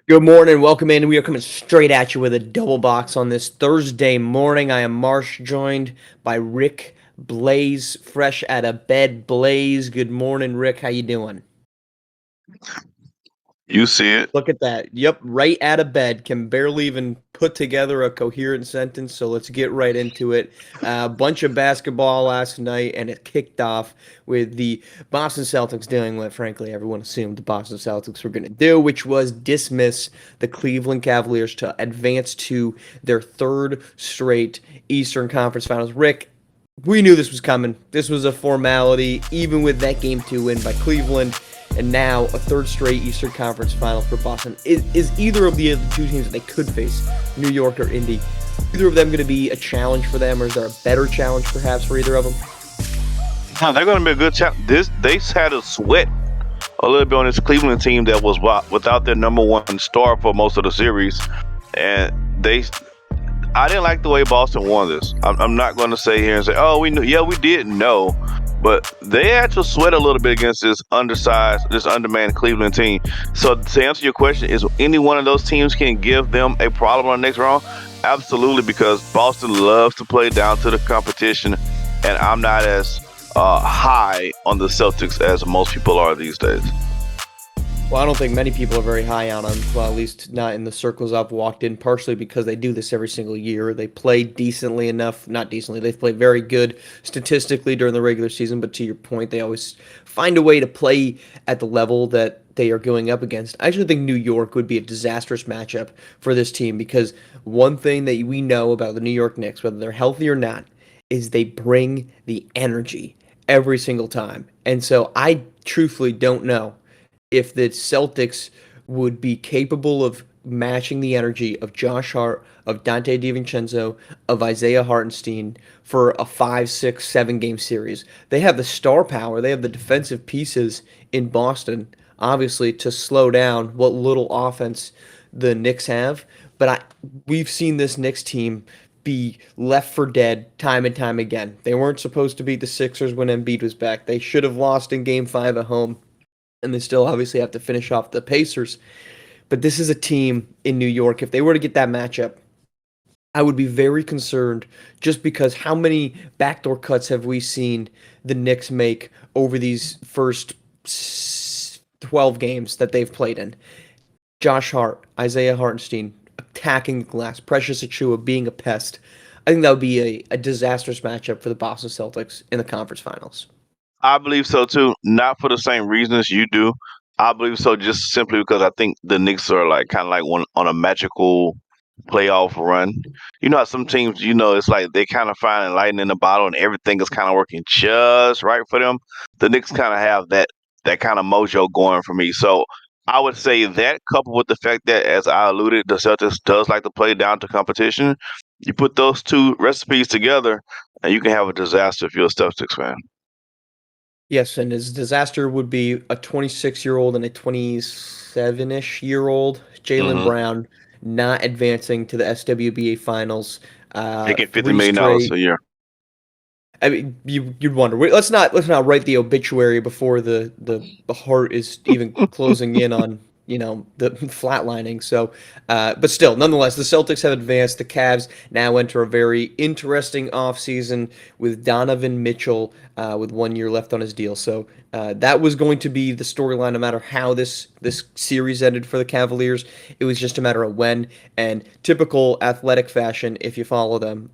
Good morning. Welcome in. We are coming straight at you with a double box on this Thursday morning. I am Marsh, joined by Rick Blaze, fresh out of bed. Blaze, good morning, Rick. How you doing? You see it. Look at that. Yep, right out of bed. Can barely even put together a coherent sentence. So let's get right into it. A bunch of basketball last night, and it kicked off with the Boston Celtics doing what, frankly, everyone assumed the Boston Celtics were going to do, which was dismiss the Cleveland Cavaliers to advance to their third straight Eastern Conference Finals. Rick, we knew this was coming. This was a formality, even with that game 2 win by Cleveland, and now a third straight Eastern Conference Final for Boston. Is either of the two teams that they could face, New York or Indy, either of them going to be a challenge for them, or is there a better challenge perhaps for either of them? No, they're going to be a good challenge. They had to sweat a little bit on this Cleveland team that was without their number one star for most of the series, and I didn't like the way Boston won this. I'm not going to say here and say, "Oh, we knew." Yeah, we did know, but they had to sweat a little bit against this undermanned Cleveland team. So to answer your question, is any one of those teams can give them a problem on the next round? Absolutely, because Boston loves to play down to the competition, and I'm not as high on the Celtics as most people are these days. Well, I don't think many people are very high on them. Well, at least not in the circles I've walked in, partially because they do this every single year. They play decently enough, not decently, they play very good statistically during the regular season, but to your point, they always find a way to play at the level that they are going up against. I actually think New York would be a disastrous matchup for this team because one thing that we know about the New York Knicks, whether they're healthy or not, is they bring the energy every single time. And so I truthfully don't know if the Celtics would be capable of matching the energy of Josh Hart, of Dante DiVincenzo, of Isaiah Hartenstein for a 5, 6, 7 game series. They have the star power, they have the defensive pieces in Boston, obviously, to slow down what little offense the Knicks have. But we've seen this Knicks team be left for dead time and time again. They weren't supposed to beat the Sixers when Embiid was back. They should have lost in Game 5 at home, and they still obviously have to finish off the Pacers. But this is a team in New York. If they were to get that matchup, I would be very concerned just because how many backdoor cuts have we seen the Knicks make over these first 12 games that they've played in? Josh Hart, Isaiah Hartenstein attacking the glass, Precious Achiuwa being a pest. I think that would be a disastrous matchup for the Boston Celtics in the conference finals. I believe so too, not for the same reasons you do. I believe so just simply because I think the Knicks are like kind of like one on a magical playoff run. You know how some teams, it's like they kind of find lightning in the bottle and everything is kind of working just right for them. The Knicks kind of have that kind of mojo going for me. So I would say that coupled with the fact that, as I alluded, the Celtics does like to play down to competition. You put those two recipes together, and you can have a disaster if you're a Celtics fan. Yes, and his disaster would be a 26-year-old and a 27-ish-year-old Jalen Hmm. Brown not advancing to the SWBA finals. Making $50 Three million straight. a year. I mean, you'd wonder. Let's not write the obituary before the heart is even closing in on the flatlining. So, but still, nonetheless, the Celtics have advanced. The Cavs now enter a very interesting offseason with Donovan Mitchell with 1 year left on his deal. So that was going to be the storyline, no matter how this series ended for the Cavaliers. It was just a matter of when. And typical athletic fashion, if you follow them,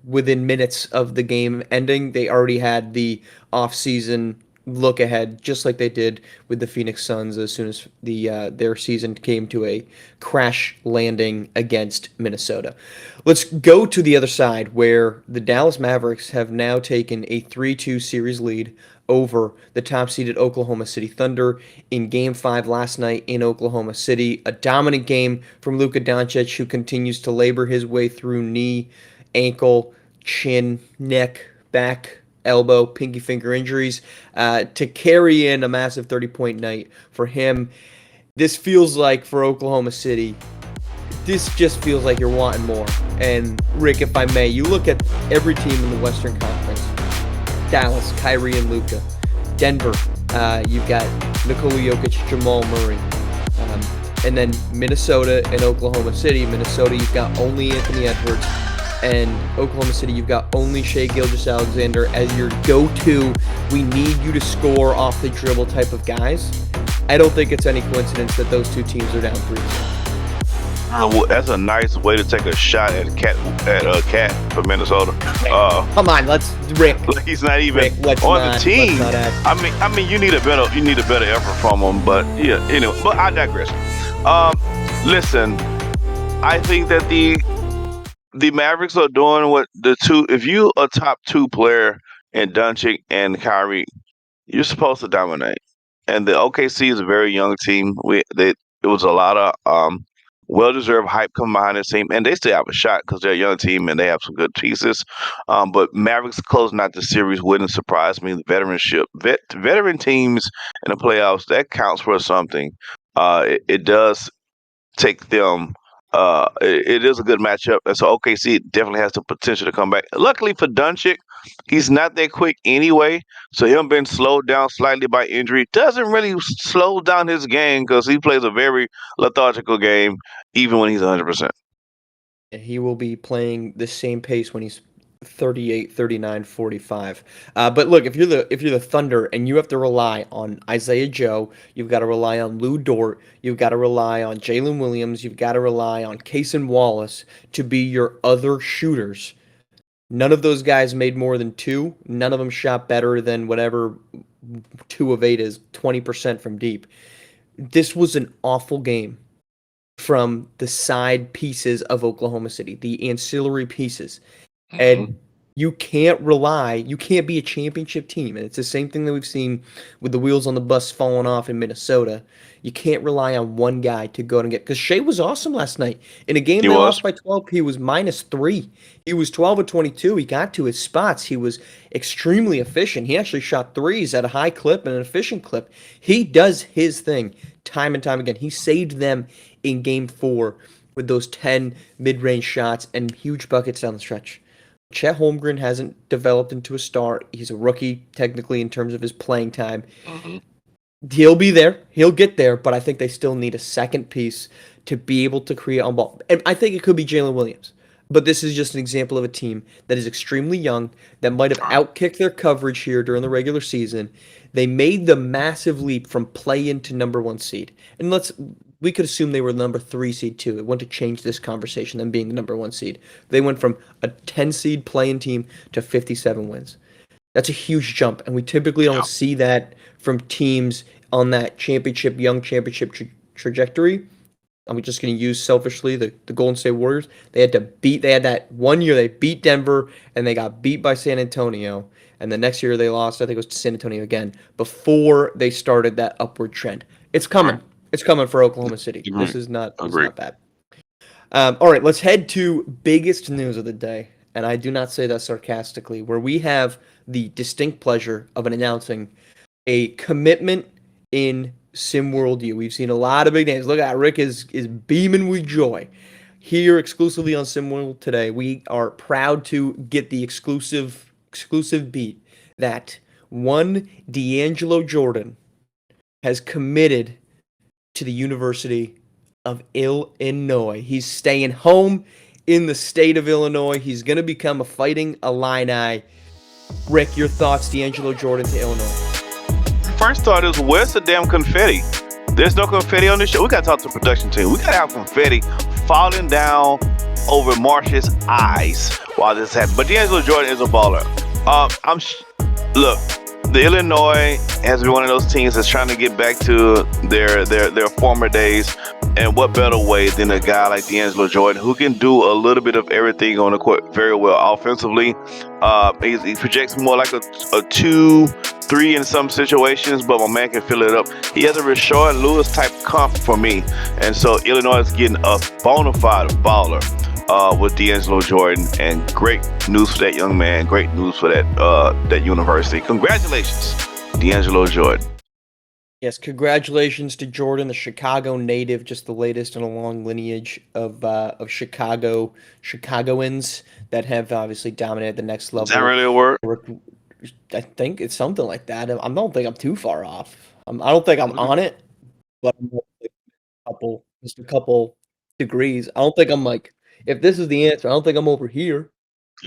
within minutes of the game ending, they already had the offseason look ahead, just like they did with the Phoenix Suns as soon as their season came to a crash landing against Minnesota. Let's go to the other side, where the Dallas Mavericks have now taken a 3-2 series lead over the top-seeded Oklahoma City Thunder in Game 5 last night in Oklahoma City. A dominant game from Luka Doncic, who continues to labor his way through knee, ankle, chin, neck, back, elbow, pinky finger injuries to carry in a massive 30-point night for him. This feels like, for Oklahoma City, this just feels like you're wanting more. And Rick, if I may, you look at every team in the Western Conference: Dallas, Kyrie and Luka; Denver, you've got Nikola Jokic, Jamal Murray; And then Minnesota and Oklahoma City. Minnesota, you've got only Anthony Edwards. And Oklahoma City, you've got only Shai Gilgeous-Alexander as your go-to, we need you to score off the dribble type of guys. I don't think it's any coincidence that those two teams are down 3-0. That's a nice way to take a shot at Cat for Minnesota. Come on, Rick. Like he's not even Rick, on the team. I mean, you need a better effort from him. But yeah, anyway. But I digress. Listen, I think that the Mavericks are doing what the two. If you a top two player in Doncic and Kyrie, you're supposed to dominate. And the OKC is a very young team. It was a lot of well-deserved hype coming behind this team, and they still have a shot because they're a young team and they have some good pieces. But Mavericks closing out the series wouldn't surprise me. The veteran teams in the playoffs, that counts for something. It does take them. It is a good matchup, and so OKC definitely has the potential to come back. Luckily for Doncic, he's not that quick anyway, so him being slowed down slightly by injury doesn't really slow down his game because he plays a very lethargical game, even when he's 100%. He will be playing the same pace when he's 38, 39, 45. But look, if you're the Thunder and you have to rely on Isaiah Joe, you've got to rely on Lou Dort, you've got to rely on Jalen Williams, you've got to rely on Cason Wallace to be your other shooters. None of those guys made more than two. None of them shot better than whatever 2 of 8 is, 20% from deep. This was an awful game from the side pieces of Oklahoma City, the ancillary pieces. And you can't be a championship team. And it's the same thing that we've seen with the wheels on the bus falling off in Minnesota. You can't rely on one guy to go out and get, because Shai was awesome last night. In a game they lost by 12, he was -3. He was 12 of 22. He got to his spots. He was extremely efficient. He actually shot threes at a high clip and an efficient clip. He does his thing time and time again. He saved them in game 4 with those 10 mid-range shots and huge buckets down the stretch. Chet Holmgren hasn't developed into a star. He's a rookie, technically, in terms of his playing time. He'll be there. He'll get there, but I think they still need a second piece to be able to create on ball. And I think it could be Jalen Williams. But this is just an example of a team that is extremely young, that might have outkicked their coverage here during the regular season. They made the massive leap from play-in to number 1 seed. And we could assume they were the number 3 seed too. It went to change this conversation, them being the number 1 seed. They went from a 10 seed play-in team to 57 wins. That's a huge jump, and we typically don't see that from teams on that young championship trajectory. I'm just going to use selfishly the Golden State Warriors. They had that one year they beat Denver, and they got beat by San Antonio. And the next year they lost, I think it was to San Antonio again, before they started that upward trend. It's coming. It's coming for Oklahoma City. This is not bad. All right, let's head to biggest news of the day, and I do not say that sarcastically, where we have the distinct pleasure of announcing a commitment in SimWorld U. We've seen a lot of big names. Look at Rick is beaming with joy. Here exclusively on SimWorld today, we are proud to get the exclusive beat that one Deangelo Jordan has committed to the University of Illinois. He's staying home in the state of Illinois. He's going to become a Fighting Illini. Rick, your thoughts, Deangelo Jordan to Illinois? First thought is, where's the damn confetti? There's no confetti on this show. We got to talk to the production team. We got to have confetti falling down over Marsh's eyes while this happens. But Deangelo Jordan is a baller. Look, the Illinois has been one of those teams that's trying to get back to their former days. And what better way than a guy like Deangelo Jordan, who can do a little bit of everything on the court very well offensively. He projects more like a 2-3 in some situations, but my man can fill it up. He has a Rashard Lewis type comp for me. And so Illinois is getting a bona fide baller with Deangelo Jordan. And great news for that young man. Great news for that university. Congratulations, Deangelo Jordan. Yes, congratulations to Jordan, the Chicago native, just the latest in a long lineage of Chicagoans that have obviously dominated the next level. Is that really a word? I think it's something like that. I don't think I'm too far off. I don't think I'm on it, but I'm a couple just a couple degrees. I don't think I'm like, if this is the answer, I don't think I'm over here.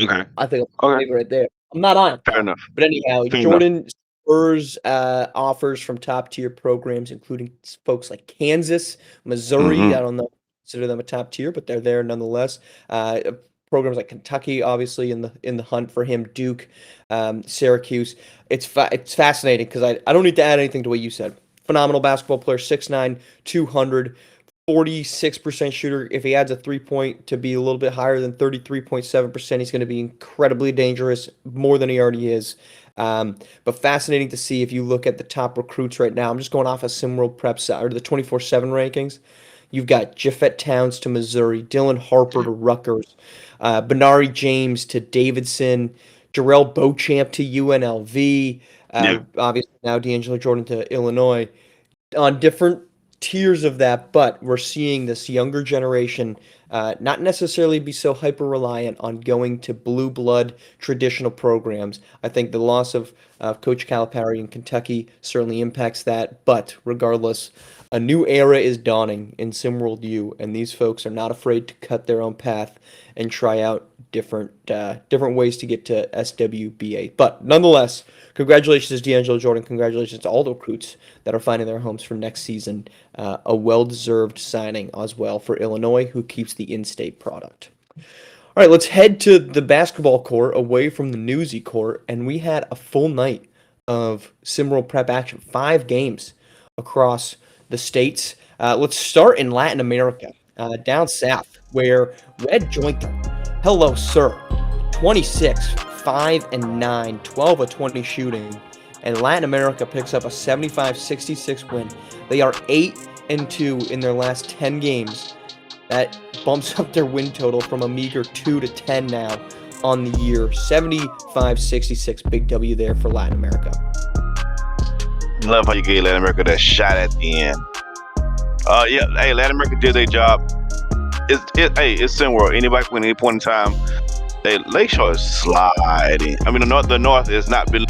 Okay. I think I'm Okay. maybe right there. I'm not on it Fair though. enough. But anyhow, Fair enough. Jordan spurs offers from top tier programs, including folks like Kansas, Missouri. I Mm-hmm. don't know, consider them a top tier, but they're there nonetheless. Programs like Kentucky, obviously in the hunt for him. Duke, Syracuse. It's fascinating because I don't need to add anything to what you said. Phenomenal basketball player, 6'9", 200. 46% shooter. If he adds a 3-point to be a little bit higher than 33.7%, he's going to be incredibly dangerous, more than he already is. But fascinating to see if you look at the top recruits right now. I'm just going off of SimWorld Prep or the 24/7 rankings. You've got Jaffet Towns to Missouri, Dylan Harper to Rutgers, Benari James to Davidson, Jarrell Beauchamp to UNLV, Yeah. obviously now Deangelo Jordan to Illinois on different tiers of that, but we're seeing this younger generation not necessarily be so hyper reliant on going to blue blood traditional programs. I think the loss of Coach Calipari in Kentucky certainly impacts that, but regardless, a new era is dawning in SimWorld U, and these folks are not afraid to cut their own path and try out different ways to get to SWBA. But nonetheless, congratulations to Deangelo Jordan. Congratulations to all the recruits that are finding their homes for next season. A well-deserved signing as well for Illinois, who keeps the in-state product. All right, let's head to the basketball court, away from the newsy court, and we had a full night of SimWorld Prep action. 5 games across the states. Let's start in Latin America, down south, where Red Jointer, hello, sir, 26, 5 and 9, 12 of 20 shooting, and Latin America picks up a 75-66 win. They are 8-2 in their last 10 games. That bumps up their win total from a meager 2-10 now on the year. 75-66, big W there for Latin America. Love how you gave Latin America that shot at the end. Yeah, hey, Latin America did their job. It's SimWorld. Anybody can win at any point in time. Lakeshore is sliding. I mean, the North has not been.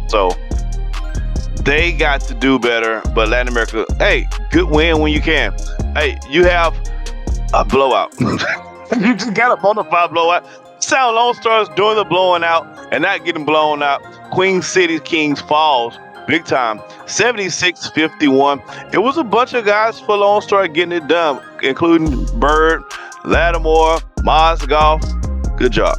So they got to do better. But Latin America, hey, good win when you can. Hey, you have a blowout. You just got a bona fide blowout. Sound Lone Stars doing the blowing out and not getting blown out. Queen City Kings falls big time. 76-51. It was a bunch of guys for Lone Star getting it done, including Bird, Lattimore, Mozgov. Good job.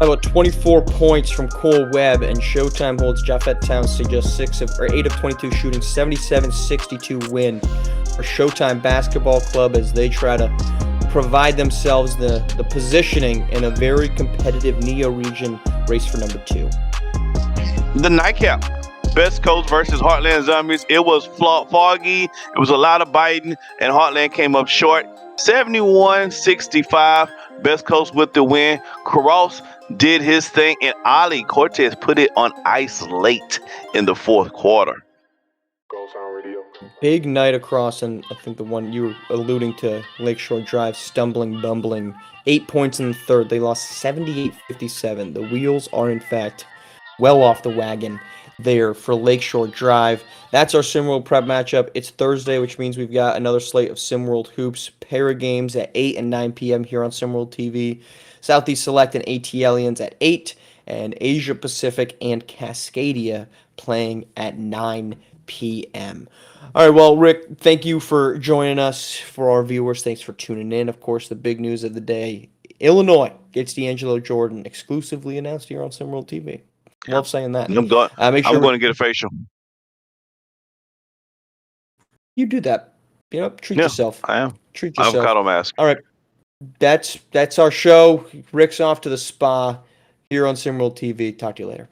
About 24 points from Cole Webb, and Showtime holds Jaffet Towns to just 8 of 22 shooting, 77-62 win for Showtime Basketball Club as they try to provide themselves the positioning in a very competitive Neo region race for number 2. The nightcap. Best Coast versus Heartland Zombies. It was foggy. It was a lot of biting, and Heartland came up short. 71-65. Best Coast with the win. Cross did his thing, and Ali Cortez put it on ice late in the fourth quarter. Big night across, and I think the one you were alluding to, Lakeshore Drive, stumbling, bumbling. 8 points in the third. They lost 78-57. The wheels are, in fact, well off the wagon there for Lakeshore Drive. That's our SimWorld Prep matchup. It's Thursday, which means we've got another slate of SimWorld Hoops pair of games at 8 and 9 p.m. here on SimWorld TV. Southeast Select and ATLians at 8, and Asia Pacific and Cascadia playing at 9 p.m. All right, well, Rick, thank you for joining us. For our viewers, thanks for tuning in. Of course, the big news of the day, Illinois gets Deangelo Jordan exclusively announced here on SimWorld TV. Love saying that. I'm going. Make sure I'm going to get a facial. you do that. Treat yourself. I am. Treat yourself. Avocado mask. All right, that's our show. Rick's off to the spa here on SimWorld TV. Talk to you later.